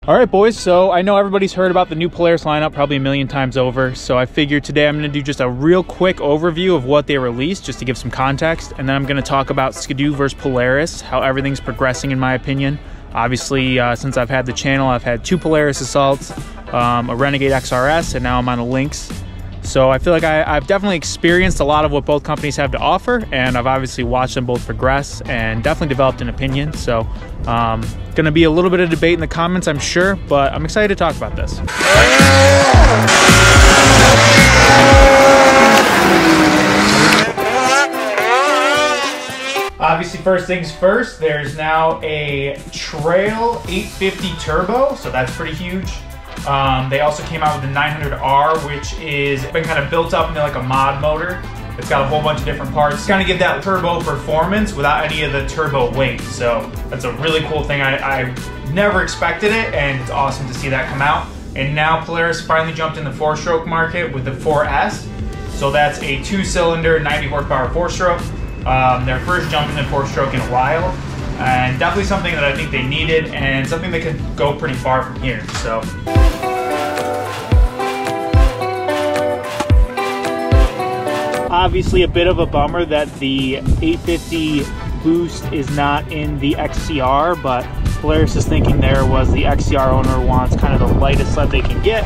All right, boys, so I know everybody's heard about the new Polaris lineup probably a million times over, so I figured today I'm gonna do just a real quick overview of what they released, just to give some context, and then I'm gonna talk about Skidoo versus Polaris, how everything's progressing in my opinion. Obviously, since I've had the channel, I've had 2 Polaris Assaults, a Renegade XRS, and now I'm on a Lynx. So I feel like I've definitely experienced a lot of what both companies have to offer, and I've obviously watched them both progress and definitely developed an opinion. So gonna be a little bit of debate in the comments, I'm sure, but I'm excited to talk about this. Obviously, first things first, there's now a Trail 850 Turbo, so that's pretty huge. They also came out with the 900R, which is been kind of built up into like a mod motor. It's got a whole bunch of different parts, kind of give that turbo performance without any of the turbo weight. So that's a really cool thing. I never expected it, and it's awesome to see that come out. And now Polaris finally jumped in the 4-stroke market with the 4S. So that's a 2-cylinder, 90 horsepower 4-stroke. Their first jump into 4-stroke in a while. And definitely something that I think they needed, and something that could go pretty far from here. So. Obviously a bit of a bummer that the 850 boost is not in the XCR, but Polaris is thinking there was the XCR owner wants kind of the lightest sled they can get,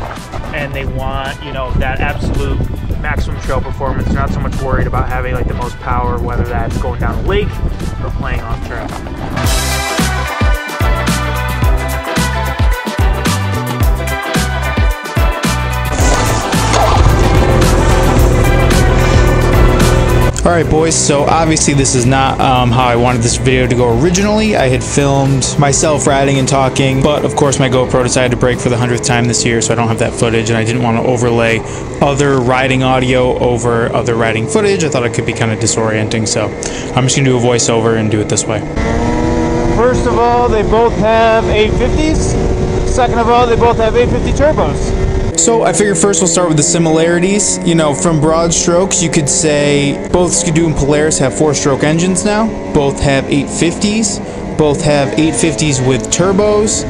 and they want, you know, that absolute maximum trail performance. They're not so much worried about having like the most power, whether that's going down a lake or playing off trail. Alright boys, so obviously this is not how I wanted this video to go originally. I had filmed myself riding and talking, but of course my GoPro decided to break for the 100th time this year, so I don't have that footage, and I didn't want to overlay other riding audio over other riding footage. I thought it could be kind of disorienting, so I'm just going to do a voiceover and do it this way. First of all, they both have 850s. Second of all, they both have 850 turbos. So I figured first we'll start with the similarities. You know, from broad strokes, you could say both Skidoo and Polaris have 4-stroke engines now. Both have 850s. Both have 850s with turbos.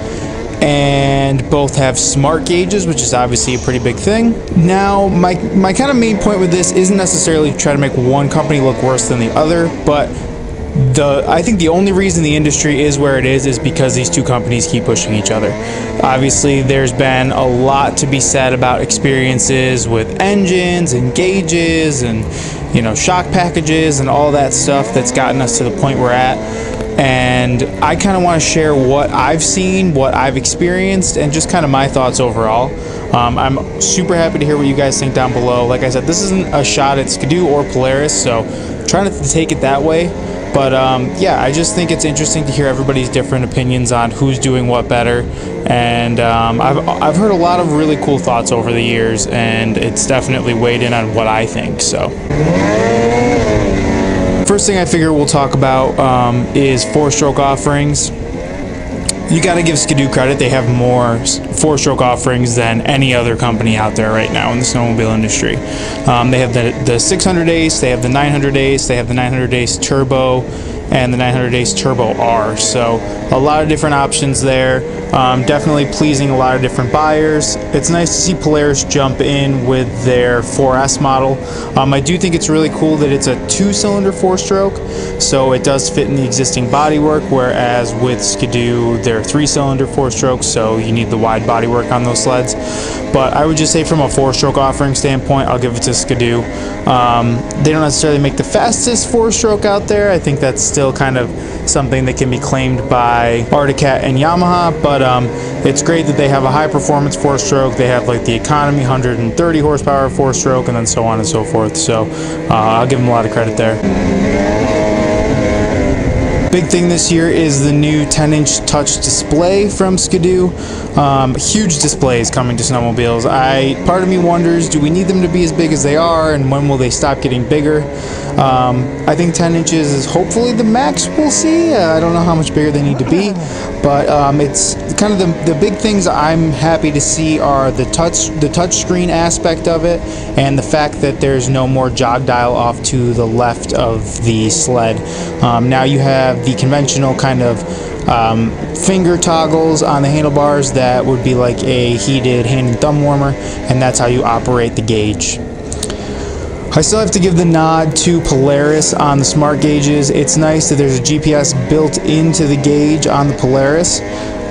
And both have smart gauges, which is obviously a pretty big thing. Now, my kind of main point with this isn't necessarily to try to make one company look worse than the other, but I think the only reason the industry is where it is because these two companies keep pushing each other. Obviously, there's been a lot to be said about experiences with engines and gauges and, you know, shock packages and all that stuff that's gotten us to the point we're at. And I kind of want to share what I've seen, what I've experienced, and just kind of my thoughts overall. I'm super happy to hear what you guys think down below. Like I said, this isn't a shot at Skidoo or Polaris, so try not to take it that way. But yeah, I just think it's interesting to hear everybody's different opinions on who's doing what better. And I've heard a lot of really cool thoughts over the years, and it's definitely weighed in on what I think. So first thing I figure we'll talk about is 4-stroke offerings. You got to give Skidoo credit. They have more 4-stroke offerings than any other company out there right now in the snowmobile industry. They have the 600 Ace, they have the 900 Ace, they have the 900 Ace Turbo, and the 900 Ace Turbo R. So a lot of different options there. Definitely pleasing a lot of different buyers. It's nice to see Polaris jump in with their 4S model. I do think it's really cool that it's a 2-cylinder 4-stroke, so it does fit in the existing bodywork, whereas with Skidoo, they're 3-cylinder 4-strokes, so you need the wide bodywork on those sleds. But I would just say from a 4-stroke offering standpoint, I'll give it to Skidoo. They don't necessarily make the fastest 4-stroke out there. I think that's still kind of something that can be claimed by Arctic Cat and Yamaha, but it's great that they have a high performance 4-stroke. They have like the economy 130 horsepower 4-stroke, and then so on and so forth. So I'll give them a lot of credit there. Big thing this year is the new 10-inch touch display from Skidoo. Huge displays coming to snowmobiles. Part of me wonders, do we need them to be as big as they are, and when will they stop getting bigger? I think 10 inches is hopefully the max we'll see. I don't know how much bigger they need to be, but it's kind of the big things I'm happy to see are the touch screen aspect of it, and the fact that there's no more jog dial off to the left of the sled. Now you have the conventional kind of finger toggles on the handlebars that would be like a heated hand and thumb warmer, and that's how you operate the gauge. I still have to give the nod to Polaris on the smart gauges. It's nice that there's a GPS built into the gauge on the Polaris.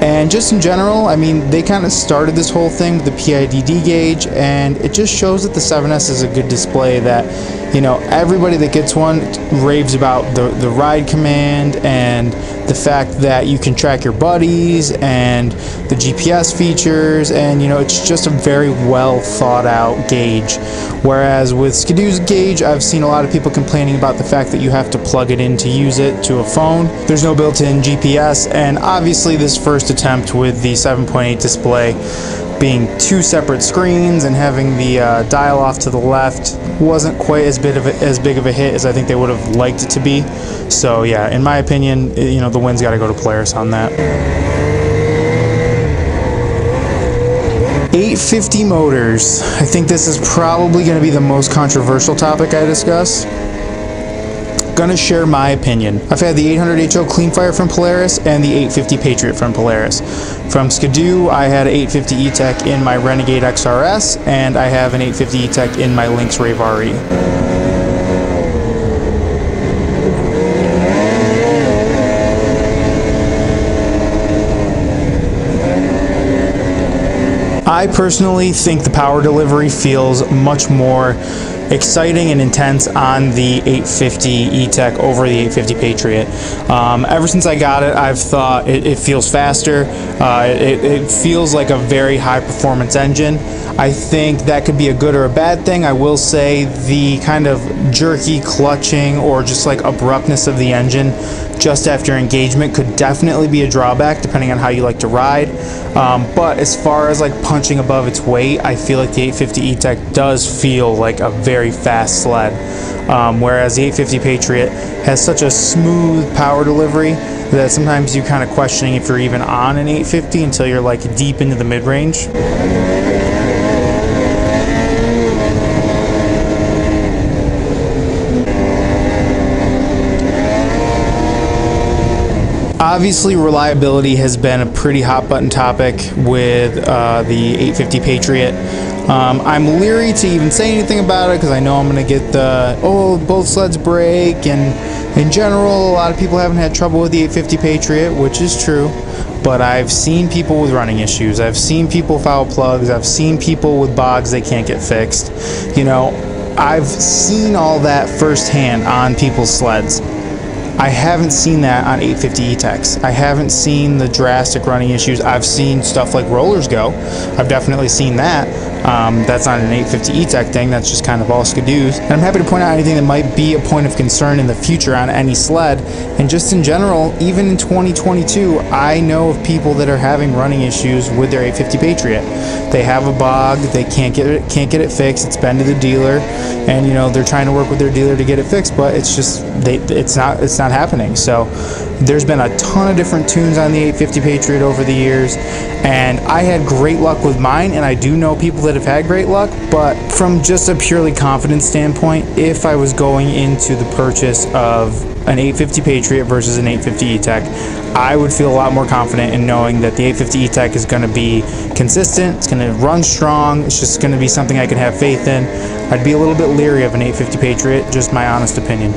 And just in general, I mean, they kind of started this whole thing with the PIDD gauge, and it just shows that the 7S is a good display that, you know, everybody that gets one raves about the ride command and the fact that you can track your buddies and the GPS features, and, you know, it's just a very well thought out gauge. Whereas with Skidoo's gauge, I've seen a lot of people complaining about the fact that you have to plug it in to use it to a phone. There's no built-in GPS, and obviously this first attempt with the 7.8 display being two separate screens and having the dial off to the left wasn't quite as big of a hit as I think they would have liked it to be. So yeah, in my opinion, you know, the win's got to go to Polaris on that. 850 motors. I think this is probably going to be the most controversial topic I discuss. Gonna share my opinion. I've had the 800 HO Cleanfire from Polaris and the 850 Patriot from Polaris. From Skidoo, I had an 850 E-Tech in my Renegade XRS, and I have an 850 E-Tech in my Lynx Rave RE. I personally think the power delivery feels much more exciting and intense on the 850 E-Tech over the 850 Patriot. Ever since I got it, I've thought it feels faster. It feels like a very high performance engine. I think that could be a good or a bad thing. I will say the kind of jerky clutching or just like abruptness of the engine just after engagement could definitely be a drawback depending on how you like to ride. But as far as like punching above its weight, I feel like the 850 E-Tech does feel like a very fast sled. Whereas the 850 Patriot has such a smooth power delivery that sometimes you're kind of questioning if you're even on an 850 until you're like deep into the mid-range. Obviously, reliability has been a pretty hot button topic with the 850 Patriot. I'm leery to even say anything about it because I know I'm going to get the, oh, both sleds break, and in general, a lot of people haven't had trouble with the 850 Patriot, which is true, but I've seen people with running issues. I've seen people foul plugs. I've seen people with bogs they can't get fixed. You know, I've seen all that firsthand on people's sleds. I haven't seen that on 850 E-Techs. I haven't seen the drastic running issues. I've seen stuff like rollers go. I've definitely seen that. That's not an 850 E-Tech thing. That's just kind of all Skidoo's. And I'm happy to point out anything that might be a point of concern in the future on any sled. And just in general, even in 2022, I know of people that are having running issues with their 850 Patriot. They have a bog. They can't get it fixed. It's been to the dealer, and you know they're trying to work with their dealer to get it fixed, but it's just it's not happening. So there's been a ton of different tunes on the 850 Patriot over the years, and I had great luck with mine, and I do know people that have had great luck. But from just a purely confidence standpoint, if I was going into the purchase of an 850 Patriot versus an 850 E-Tech, I would feel a lot more confident in knowing that the 850 E-Tech is going to be consistent, it's going to run strong, it's just going to be something I can have faith in. I'd be a little bit leery of an 850 Patriot, just my honest opinion.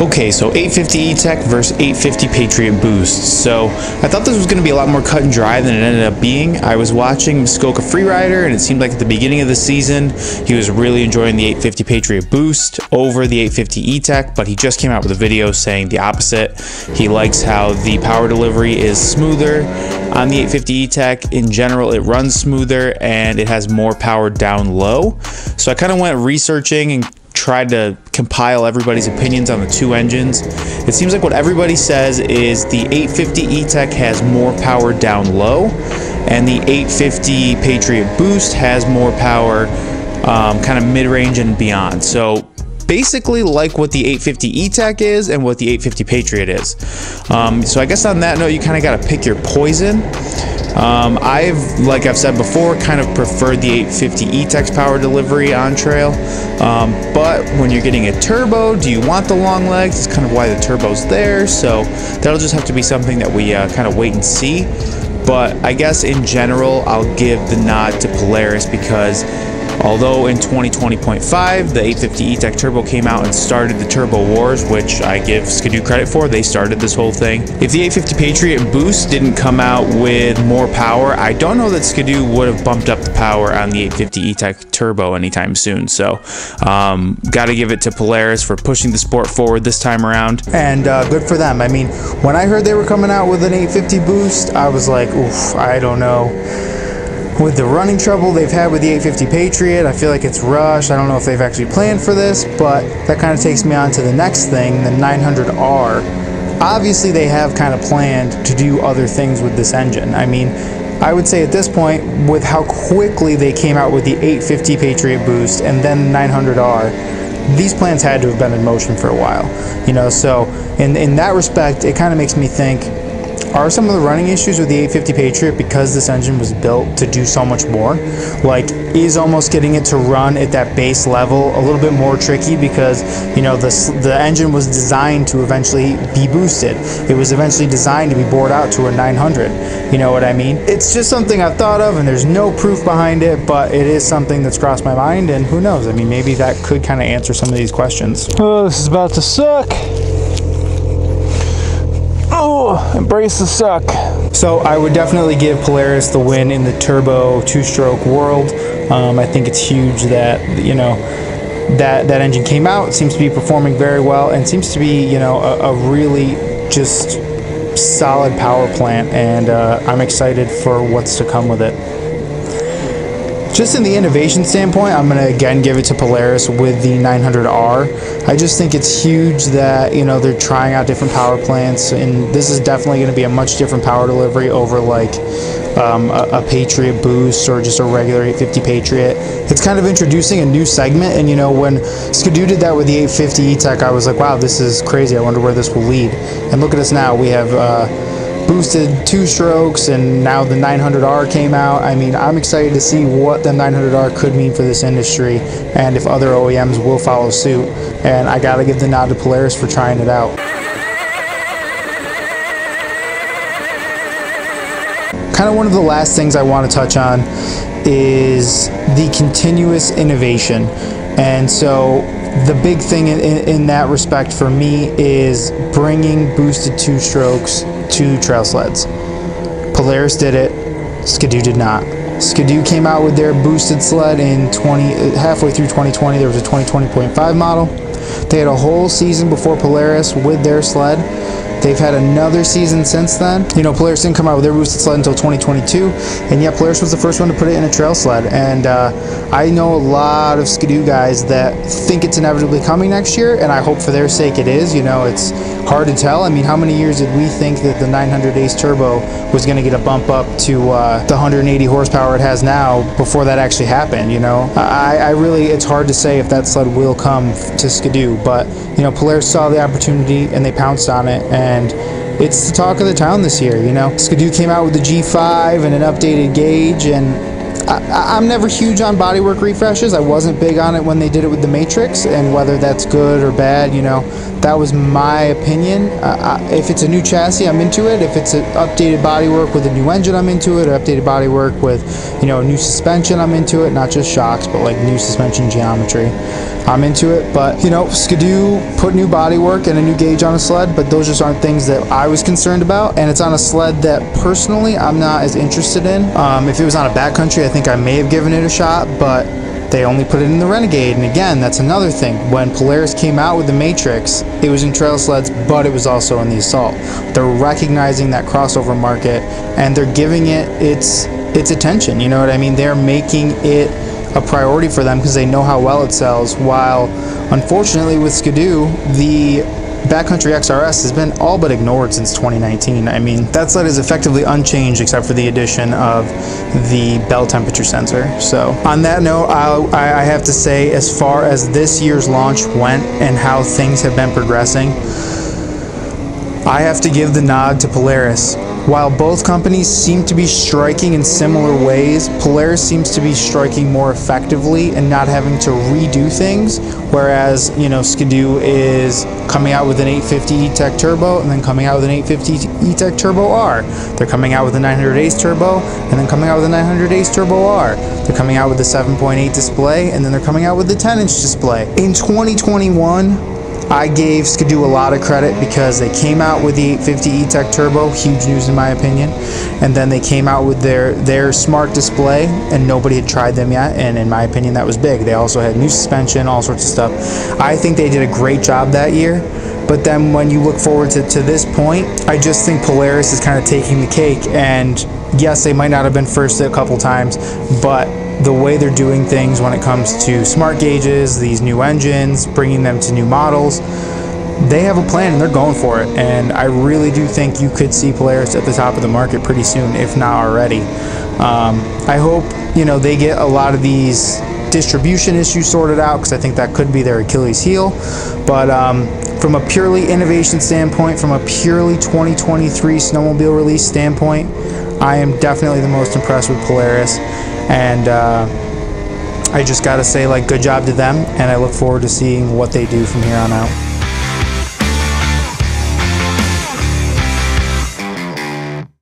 Okay, so 850 E-Tech versus 850 Patriot Boost. So I thought this was going to be a lot more cut and dry than it ended up being. I was watching Muskoka Freerider, and it seemed like at the beginning of the season he was really enjoying the 850 Patriot Boost over the 850 E-Tech, but he just came out with a video saying the opposite. He likes how the power delivery is smoother on the 850 E-Tech. In general, it runs smoother and it has more power down low. So I kind of went researching and tried to compile everybody's opinions on the two engines. It seems like what everybody says is the 850 E-Tech has more power down low, and the 850 Patriot Boost has more power kind of mid-range and beyond. So basically like what the 850 E-Tech is and what the 850 Patriot is. So I guess on that note, you kind of got to pick your poison. Like I've said before, kind of preferred the 850 E-Tech's power delivery on trail. But when you're getting a turbo, do you want the long legs? It's kind of why the turbo's there. So that'll just have to be something that we kind of wait and see. But I guess in general, I'll give the nod to Polaris because although in 2020.5, the 850 E-Tech Turbo came out and started the Turbo Wars, which I give Skidoo credit for, they started this whole thing. If the 850 Patriot Boost didn't come out with more power, I don't know that Skidoo would have bumped up the power on the 850 E-Tech Turbo anytime soon. So, gotta give it to Polaris for pushing the sport forward this time around. And good for them. I mean, when I heard they were coming out with an 850 Boost, I was like, oof, I don't know. With the running trouble they've had with the 850 Patriot, I feel like it's rushed. I don't know if they've actually planned for this, but that kind of takes me on to the next thing, the 900R. Obviously, they have kind of planned to do other things with this engine. I mean, I would say at this point, with how quickly they came out with the 850 Patriot Boost and then the 900R, these plans had to have been in motion for a while. You know, so in that respect, it kind of makes me think, are some of the running issues with the 850 Patriot because this engine was built to do so much more? Like, is almost getting it to run at that base level a little bit more tricky because, you know, the engine was designed to eventually be boosted. It was eventually designed to be bored out to a 900. You know what I mean? It's just something I've thought of, and there's no proof behind it, but it is something that's crossed my mind, and who knows? I mean, maybe that could kind of answer some of these questions. Oh, this is about to suck. Oh, embrace the suck. So I would definitely give Polaris the win in the turbo two-stroke world. I think it's huge that, you know, that engine came out, seems to be performing very well, and seems to be, you know, a really just solid power plant, and I'm excited for what's to come with it. Just in the innovation standpoint, I'm going to again give it to Polaris with the 900R. I just think it's huge that, you know, they're trying out different power plants, and this is definitely going to be a much different power delivery over like a Patriot Boost or just a regular 850 Patriot. It's kind of introducing a new segment, and you know, when Skidoo did that with the 850 E-Tech, I was like, wow, this is crazy. I wonder where this will lead. And look at us now. We have boosted two strokes, and now the 900R came out. I mean, I'm excited to see what the 900R could mean for this industry and if other OEMs will follow suit. And I gotta give the nod to Polaris for trying it out. Kind of one of the last things I want to touch on is the continuous innovation. And so the big thing in that respect for me is bringing boosted two strokes to trail sleds. Polaris did it, Skidoo did not. Skidoo came out with their boosted sled in halfway through 2020. There was a 2020.5 model. They had a whole season before Polaris with their sled. They've had another season since then. You know, Polaris didn't come out with their boosted sled until 2022, and yet Polaris was the first one to put it in a trail sled. And I know a lot of Skidoo guys that think it's inevitably coming next year, and I hope for their sake it is. You know, it's hard to tell. I mean, how many years did we think that the 900 Ace Turbo was going to get a bump up to the 180 horsepower it has now before that actually happened? You know, I really, it's hard to say if that sled will come to Skidoo, but you know, Polaris saw the opportunity and they pounced on it, and it's the talk of the town this year. You know, Skidoo came out with the G5 and an updated gauge, and I'm never huge on bodywork refreshes. I wasn't big on it when they did it with the Matrix, and whether that's good or bad, you know, that was my opinion. If it's a new chassis, I'm into it. If it's an updated bodywork with a new engine, I'm into it. Or updated bodywork with, you know, new suspension, I'm into it. Not just shocks, but like new suspension geometry, I'm into it. But you know, Skidoo put new bodywork and a new gauge on a sled, but those just aren't things that I was concerned about. And it's on a sled that personally I'm not as interested in. If it was on a backcountry, I think I may have given it a shot, but they only put it in the Renegade. And again, that's another thing. When Polaris came out with the Matrix, it was in trail sleds, but it was also in the Assault. They're recognizing that crossover market, and they're giving it its attention. You know what I mean? They're making it a priority for them because they know how well it sells, while unfortunately with Skidoo, the Backcountry XRS has been all but ignored since 2019. I mean, that sled is effectively unchanged except for the addition of the bell temperature sensor. So on that note, I have to say, as far as this year's launch went and how things have been progressing, I have to give the nod to Polaris. While both companies seem to be striking in similar ways, Polaris seems to be striking more effectively and not having to redo things, whereas, you know, Skidoo is coming out with an 850 E-Tech Turbo and then coming out with an 850 E-Tech Turbo R. They're coming out with a 900 Ace Turbo and then coming out with a 900 Ace Turbo R. They're coming out with a 7.8 display and then they're coming out with the 10-inch display. In 2021, I gave Skidoo a lot of credit because they came out with the 850 E-Tech Turbo, huge news in my opinion, and then they came out with their smart display, and nobody had tried them yet, and in my opinion that was big. They also had new suspension, all sorts of stuff. I think they did a great job that year, but then when you look forward to this point, I just think Polaris is kind of taking the cake, and yes, they might not have been first a couple times, but the way they're doing things when it comes to smart gauges, these new engines, bringing them to new models, they have a plan and they're going for it. And I really do think you could see Polaris at the top of the market pretty soon, if not already. I hope, you know, they get a lot of these distribution issues sorted out, because I think that could be their Achilles heel. But from a purely innovation standpoint, from a purely 2023 snowmobile release standpoint, I am definitely the most impressed with Polaris. And I just gotta say, like, good job to them, and I look forward to seeing what they do from here on out.